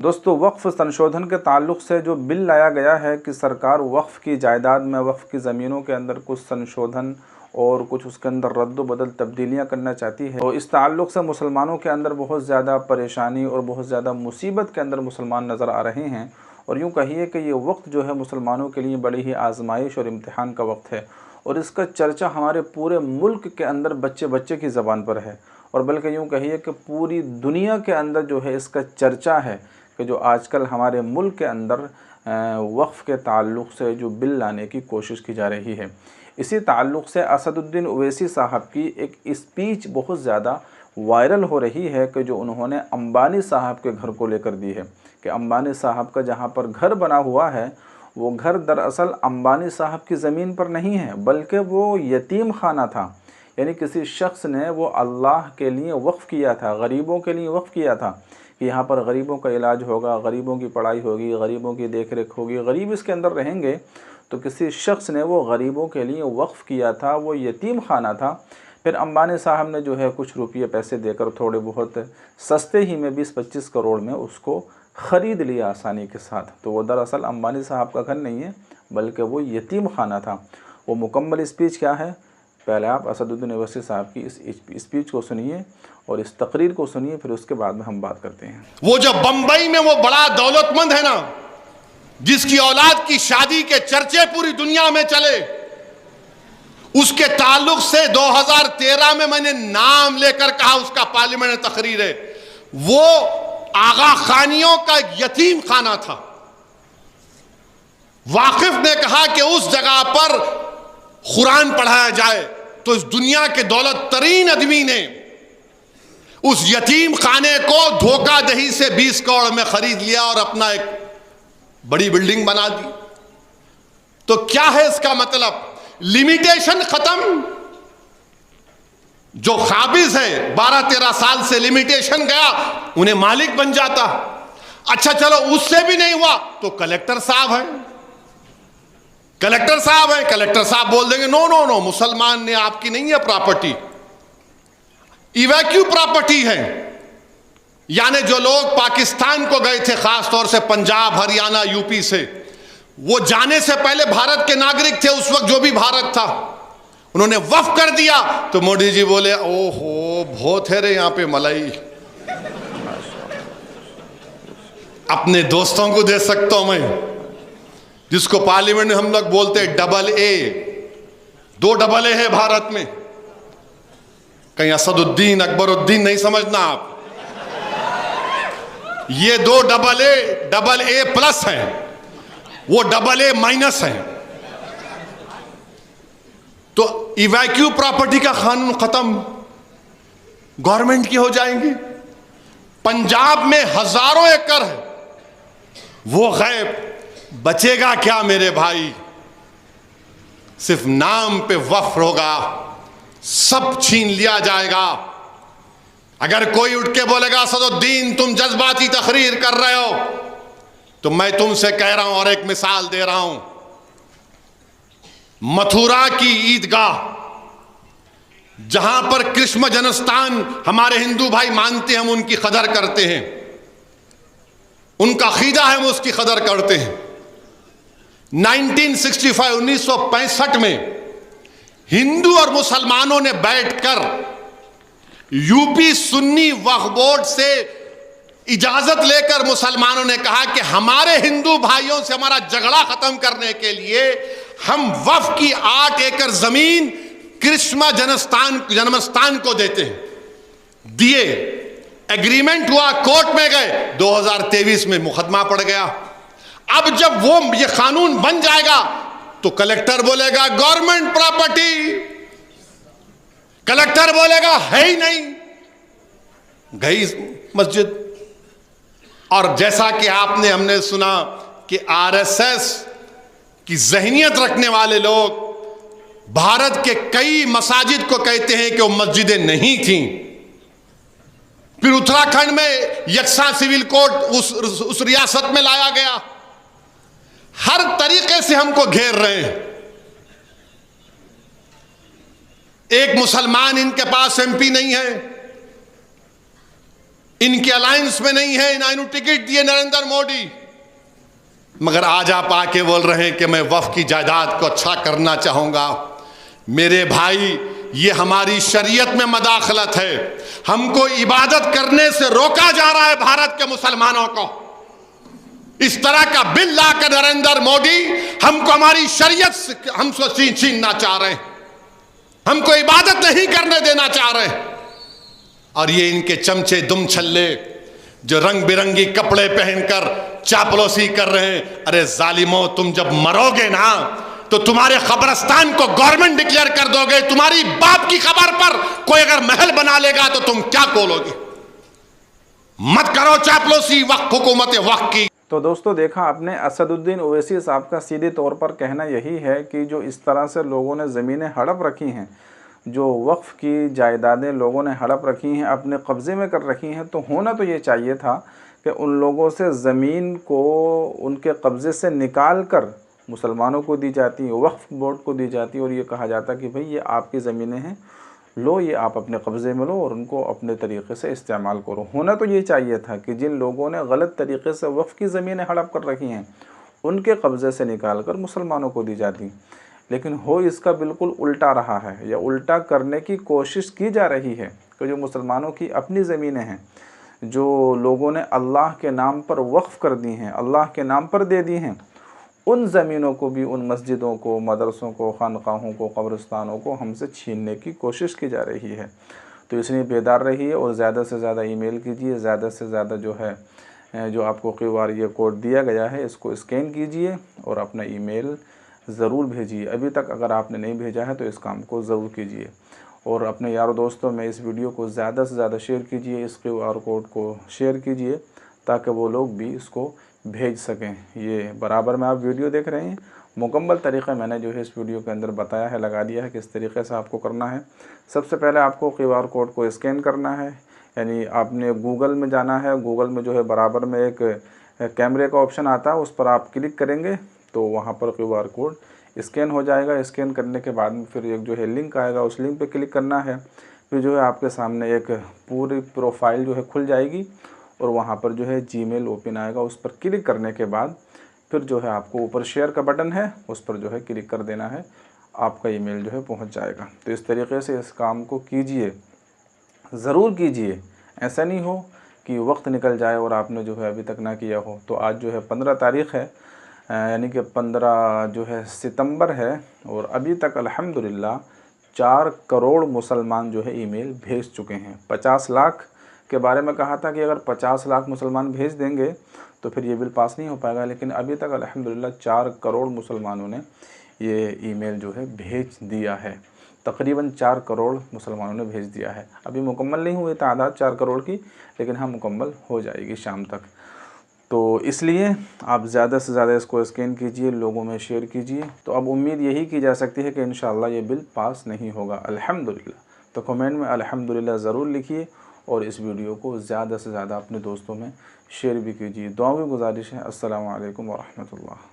दोस्तों, वक्फ़ संशोधन के ताल्लुक़ से जो बिल लाया गया है कि सरकार वक्फ़ की जायदाद में, वक्फ़ की ज़मीनों के अंदर कुछ संशोधन और कुछ उसके अंदर रद्द-बदल तब्दीलियाँ करना चाहती है, तो इस ताल्लुक़ से मुसलमानों के अंदर बहुत ज़्यादा परेशानी और बहुत ज़्यादा मुसीबत के अंदर मुसलमान नज़र आ रहे हैं। और यूँ कहिए कि ये वक्त जो है मुसलमानों के लिए बड़ी ही आज़माइश और इम्तिहान का वक्त है, और इसका चर्चा हमारे पूरे मुल्क के अंदर बच्चे-बच्चे की ज़बान पर है, और बल्कि यूँ कहिए कि पूरी दुनिया के अंदर जो है इसका चर्चा है कि जो आजकल हमारे मुल्क के अंदर वक्फ़ के ताल्लुक़ से जो बिल लाने की कोशिश की जा रही है। इसी ताल्लुक़ से असदुद्दीन ओवैसी साहब की एक स्पीच बहुत ज़्यादा वायरल हो रही है कि जो उन्होंने अंबानी साहब के घर को लेकर दी है, कि अंबानी साहब का जहाँ पर घर बना हुआ है वो घर दरअसल अंबानी साहब की ज़मीन पर नहीं है, बल्कि वो यतीम खाना था। यानी किसी शख्स ने वो अल्लाह के लिए वक्फ़ किया था, गरीबों के लिए वक्फ़ किया था कि यहाँ पर गरीबों का इलाज होगा, गरीबों की पढ़ाई होगी, गरीबों की देख रेख होगी, गरीब इसके अंदर रहेंगे। तो किसी शख्स ने वो गरीबों के लिए वक्फ़ किया था, वो यतीम खाना था। फिर अंबानी साहब ने जो है कुछ रुपये पैसे देकर थोड़े बहुत सस्ते ही में 20-25 करोड़ में उसको ख़रीद लिया आसानी के साथ। तो वो दरअसल अंबानी साहब का घर नहीं है, बल्कि वो यतीम खाना था। वो मुकम्मल स्पीच क्या है, पहले आप असदुद्दीन ओवैसी साहब की इस स्पीच को सुनिए और इस तकरीर को सुनिए, फिर उसके बाद में हम बात करते हैं। वो जो बंबई में वो बड़ा दौलतमंद है ना, जिसकी औलाद की शादी के चर्चे पूरी दुनिया में चले, उसके ताल्लुक से 2013 में मैंने नाम लेकर कहा, उसका पार्लियामेंट में तकरीर है, वो आगा खानियों का यतीम खाना था। वाकिफ ने कहा कि उस जगह पर कुरान पढ़ाया जाए, तो इस दुनिया के दौलत तरीन आदमी ने उस यतीम खाने को धोखाधड़ी से 20 करोड़ में खरीद लिया और अपना एक बड़ी बिल्डिंग बना दी। तो क्या है इसका मतलब? लिमिटेशन खत्म। जो काबिज है 12-13 साल से लिमिटेशन गया, उन्हें मालिक बन जाता। अच्छा चलो उससे भी नहीं हुआ तो कलेक्टर साहब है, कलेक्टर साहब बोल देंगे नो नो नो, मुसलमान ने आपकी नहीं है प्रॉपर्टी, इवैक्यू प्रॉपर्टी है। यानी जो लोग पाकिस्तान को गए थे, खास तौर से पंजाब, हरियाणा, यूपी से, वो जाने से पहले भारत के नागरिक थे। उस वक्त जो भी भारत था, उन्होंने वक्फ कर दिया। तो मोदी जी बोले ओहो बहुत है रे यहां पे मलाई, अपने दोस्तों को दे सकता हूं मैं, जिसको पार्लियामेंट में हम लोग बोलते हैं डबल ए। 2 डबल ए है भारत में, कहीं असदुद्दीन अकबरुद्दीन नहीं समझना आप। ये 2 डबल ए प्लस है, वो डबल ए माइनस है। तो इवैक्यू प्रॉपर्टी का कानून खत्म, गवर्नमेंट की हो जाएंगी। पंजाब में हजारों एकड़ है, वो गैब, बचेगा क्या मेरे भाई? सिर्फ नाम पे वक्फ होगा, सब छीन लिया जाएगा। अगर कोई उठ के बोलेगा असदुद्दीन तुम जज्बाती तकरीर कर रहे हो, तो मैं तुमसे कह रहा हूं और एक मिसाल दे रहा हूं। मथुरा की ईदगाह, जहां पर कृष्ण जन्मस्थान हमारे हिंदू भाई मानते हैं, हम उनकी कदर करते हैं, उनका अकीदा है, हम उसकी कदर करते हैं। 1965 में हिंदू और मुसलमानों ने बैठकर यूपी सुन्नी वक्फ बोर्ड से इजाजत लेकर मुसलमानों ने कहा कि हमारे हिंदू भाइयों से हमारा झगड़ा खत्म करने के लिए हम वक्फ की 8 एकड़ जमीन कृष्ण जन्मस्थान को देते हैं। दिए, एग्रीमेंट हुआ, कोर्ट में गए, 2023 में मुकदमा पड़ गया। अब जब वो ये कानून बन जाएगा तो कलेक्टर बोलेगा गवर्नमेंट प्रॉपर्टी, कलेक्टर बोलेगा है ही नहीं, गई मस्जिद। और जैसा कि हमने सुना कि आरएसएस की ज़हनियत रखने वाले लोग भारत के कई मसाजिद को कहते हैं कि वो मस्जिदें नहीं थीं। फिर उत्तराखंड में यकसा सिविल कोड उस रियासत में लाया गया। हर तरीके से हमको घेर रहे हैं। एक मुसलमान इनके पास एमपी नहीं है, इनके अलायंस में नहीं है, ना इन्हों टिकट दिए नरेंद्र मोदी, मगर आज आप आके बोल रहे हैं कि मैं वक्फ की जायदाद को अच्छा करना चाहूंगा। मेरे भाई, ये हमारी शरीयत में मदाखलत है। हमको इबादत करने से रोका जा रहा है भारत के मुसलमानों को। इस तरह का बिल लाकर नरेंद्र मोदी हमको हमारी शरीयत से हमको छीनना चाह रहे हैं, हमको इबादत नहीं करने देना चाह रहे हैं। और ये इनके चमचे दुम छल्ले जो रंग बिरंगी कपड़े पहनकर चापलूसी कर रहे हैं, अरे जालिमो, तुम जब मरोगे ना तो तुम्हारे कब्रिस्तान को गवर्नमेंट डिक्लेयर कर दोगे। तुम्हारी बाप की खबर पर कोई अगर महल बना लेगा तो तुम क्या बोलोगे? मत करो चापलूसी वक्फ हुकूमत वक्फ की। तो दोस्तों, देखा आपने, असदुद्दीन ओवैसी साहब का सीधे तौर पर कहना यही है कि जो इस तरह से लोगों ने ज़मीनें हड़प रखी हैं, जो वक्फ की जायदादें लोगों ने हड़प रखी हैं, अपने कब्ज़े में कर रखी हैं, तो होना तो ये चाहिए था कि उन लोगों से ज़मीन को उनके कब्ज़े से निकाल कर मुसलमानों को दी जाती, वक्फ बोर्ड को दी जाती और ये कहा जाता कि भाई ये आपकी ज़मीनें हैं, लो, ये आप अपने कब्ज़े में लो और उनको अपने तरीक़े से इस्तेमाल करो। होना तो ये चाहिए था कि जिन लोगों ने गलत तरीक़े से वक्फ की ज़मीनें हड़प कर रखी हैं उनके कब्ज़े से निकाल कर मुसलमानों को दी जाती, लेकिन हो इसका बिल्कुल उल्टा रहा है, या उल्टा करने की कोशिश की जा रही है कि जो मुसलमानों की अपनी ज़मीनें हैं, जो लोगों ने अल्लाह के नाम पर वक्फ़ कर दी हैं, अल्लाह के नाम पर दे दी हैं, उन ज़मीनों को भी, उन मस्जिदों को, मदरसों को, खानकाहों को, कब्रिस्तानों को हमसे छीनने की कोशिश की जा रही है। तो इसलिए बेदार रहिए और ज़्यादा से ज़्यादा ईमेल कीजिए, ज़्यादा से ज़्यादा जो है जो आपको QR ये कोड दिया गया है इसको स्कैन कीजिए और अपना ईमेल ज़रूर भेजिए। अभी तक अगर आपने नहीं भेजा है तो इस काम को ज़रूर कीजिए और अपने यारों दोस्तों में इस वीडियो को ज़्यादा से ज़्यादा शेयर कीजिए, इस QR कोड को शेयर कीजिए ताकि वो लोग भी इसको भेज सकें। ये बराबर में आप वीडियो देख रहे हैं, मुकम्मल तरीक़ा मैंने जो है इस वीडियो के अंदर बताया है, लगा दिया है किस तरीक़े से आपको करना है। सबसे पहले आपको QR कोड को स्कैन करना है, यानी आपने गूगल में जाना है। गूगल में जो है बराबर में एक कैमरे का ऑप्शन आता है, उस पर आप क्लिक करेंगे तो वहाँ पर QR कोड स्कैन हो जाएगा। स्कैन करने के बाद में फिर एक जो है लिंक आएगा, उस लिंक पर क्लिक करना है। फिर जो है आपके सामने एक पूरी प्रोफाइल जो है खुल जाएगी और वहाँ पर जो है Gmail ओपन आएगा। उस पर क्लिक करने के बाद फिर जो है आपको ऊपर शेयर का बटन है, उस पर जो है क्लिक कर देना है, आपका ईमेल जो है पहुँच जाएगा। तो इस तरीके से इस काम को कीजिए, ज़रूर कीजिए। ऐसा नहीं हो कि वक्त निकल जाए और आपने जो है अभी तक ना किया हो। तो आज जो है 15 तारीख़ है, यानी कि 15 जो है सितंबर है और अभी तक अल्हम्दुलिल्लाह 4 करोड़ मुसलमान जो है ईमेल भेज चुके हैं। 50 लाख के बारे में कहा था कि अगर 50 लाख मुसलमान भेज देंगे तो फिर ये बिल पास नहीं हो पाएगा, लेकिन अभी तक अल्हम्दुलिल्लाह 4 करोड़ मुसलमानों ने ये ईमेल जो है भेज दिया है। तकरीबन 4 करोड़ मुसलमानों ने भेज दिया है। अभी मुकम्मल नहीं हुई तादाद 4 करोड़ की, लेकिन हाँ मुकम्मल हो जाएगी शाम तक। तो इसलिए आप ज़्यादा से ज़्यादा इसको स्कैन कीजिए, लोगों में शेयर कीजिए। तो अब उम्मीद यही की जा सकती है कि इंशाअल्लाह ये बिल पास नहीं होगा अल्हम्दुलिल्लाह। तो कमेंट में अल्हम्दुलिल्लाह ज़रूर लिखिए और इस वीडियो को ज़्यादा से ज़्यादा अपने दोस्तों में शेयर भी कीजिए। दुआओं की गुजारिश है। अस्सलामु अलैकुम व रहमतुल्लाह।